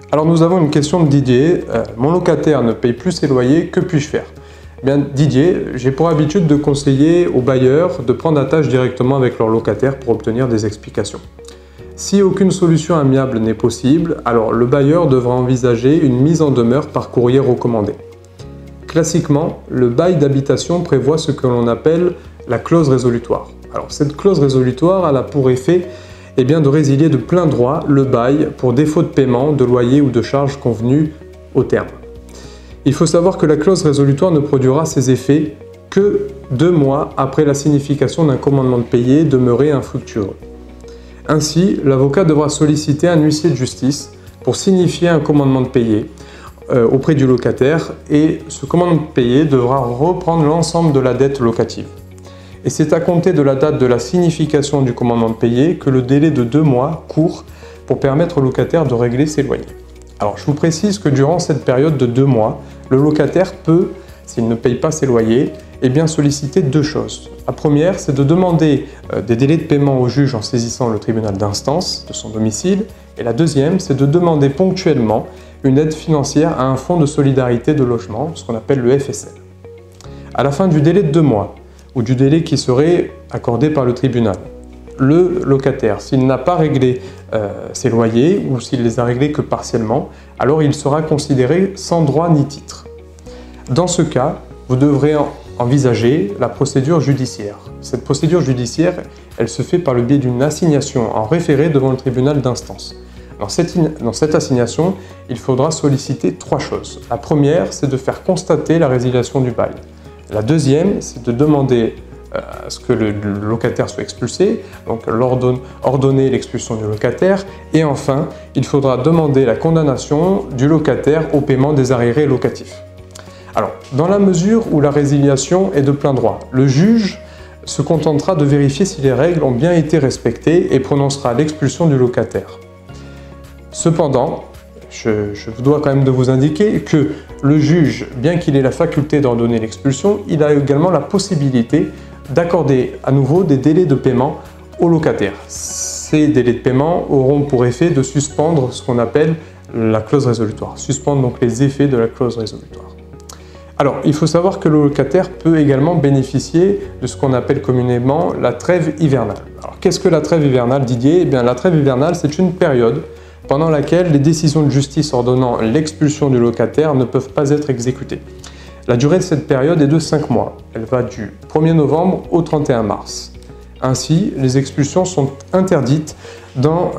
Alors nous avons une question de Didier. Mon locataire ne paye plus ses loyers, que puis-je faire? Eh bien, Didier, j'ai pour habitude de conseiller aux bailleurs de prendre attache directement avec leur locataire pour obtenir des explications. Si aucune solution amiable n'est possible, alors le bailleur devra envisager une mise en demeure par courrier recommandé. Classiquement, le bail d'habitation prévoit ce que l'on appelle la clause résolutoire. Alors cette clause résolutoire elle a pour effet de résilier de plein droit le bail pour défaut de paiement de loyer ou de charges convenues au terme. Il faut savoir que la clause résolutoire ne produira ses effets que 2 mois après la signification d'un commandement de payer demeuré infructueux. Ainsi, l'avocat devra solliciter un huissier de justice pour signifier un commandement de payer auprès du locataire et ce commandement de payer devra reprendre l'ensemble de la dette locative. Et c'est à compter de la date de la signification du commandement de payer que le délai de 2 mois court pour permettre au locataire de régler ses loyers. Alors je vous précise que durant cette période de 2 mois, le locataire peut, s'il ne paye pas ses loyers, solliciter 2 choses. La première, c'est de demander des délais de paiement au juge en saisissant le tribunal d'instance de son domicile. Et la deuxième, c'est de demander ponctuellement une aide financière à un fonds de solidarité de logement, ce qu'on appelle le FSL. À la fin du délai de 2 mois, ou du délai qui serait accordé par le tribunal, le locataire, s'il n'a pas réglé ses loyers ou s'il les a réglés que partiellement, alors il sera considéré sans droit ni titre. Dans ce cas, vous devrez envisager la procédure judiciaire. Cette procédure judiciaire, elle se fait par le biais d'une assignation en référé devant le tribunal d'instance. Dans cette assignation, il faudra solliciter 3 choses. La première, c'est de faire constater la résiliation du bail. La deuxième, c'est de demander à ce que le locataire soit expulsé, donc ordonner l'expulsion du locataire. Et enfin, il faudra demander la condamnation du locataire au paiement des arriérés locatifs. Alors, dans la mesure où la résiliation est de plein droit, le juge se contentera de vérifier si les règles ont bien été respectées et prononcera l'expulsion du locataire. Cependant, je vous dois quand même de vous indiquer que le juge, bien qu'il ait la faculté d'ordonner l'expulsion, il a également la possibilité d'accorder à nouveau des délais de paiement au locataire. Ces délais de paiement auront pour effet de suspendre ce qu'on appelle la clause résolutoire, suspendre donc les effets de la clause résolutoire. Alors, il faut savoir que le locataire peut également bénéficier de ce qu'on appelle communément la trêve hivernale. Alors, qu'est-ce que la trêve hivernale, Didier? Eh bien, la trêve hivernale, c'est une période pendant laquelle les décisions de justice ordonnant l'expulsion du locataire ne peuvent pas être exécutées. La durée de cette période est de 5 mois. Elle va du 1er novembre au 31 mars. Ainsi, les expulsions sont interdites dans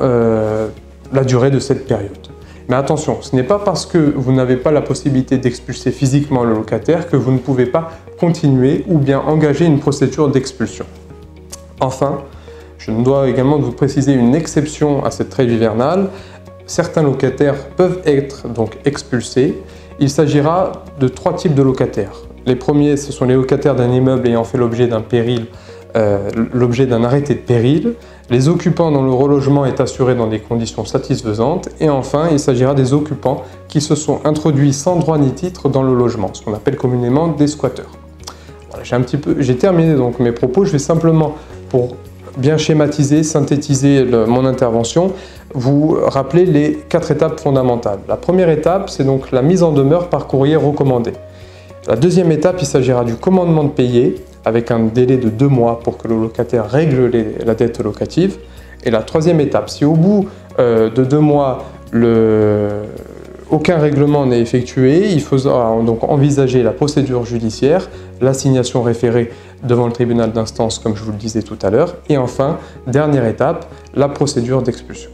la durée de cette période. Mais attention, ce n'est pas parce que vous n'avez pas la possibilité d'expulser physiquement le locataire que vous ne pouvez pas continuer ou bien engager une procédure d'expulsion. Enfin, je me dois également de vous préciser une exception à cette trêve hivernale. Certains locataires peuvent être donc expulsés. Il s'agira de 3 types de locataires. Les premiers, ce sont les locataires d'un immeuble ayant fait l'objet d'un péril, l'objet d'un arrêté de péril, les occupants dont le relogement est assuré dans des conditions satisfaisantes, et enfin, il s'agira des occupants qui se sont introduits sans droit ni titre dans le logement, ce qu'on appelle communément des squatteurs. Voilà, j'ai terminé donc mes propos. Je vais simplement, pour bien schématiser, synthétiser mon intervention, vous rappeler les 4 étapes fondamentales. La première étape, c'est donc la mise en demeure par courrier recommandé. La deuxième étape, il s'agira du commandement de payer, avec un délai de 2 mois pour que le locataire règle la dette locative. Et la troisième étape, si au bout de 2 mois, aucun règlement n'est effectué, il faudra donc envisager la procédure judiciaire, l'assignation référée devant le tribunal d'instance, comme je vous le disais tout à l'heure, et enfin, dernière étape, la procédure d'expulsion.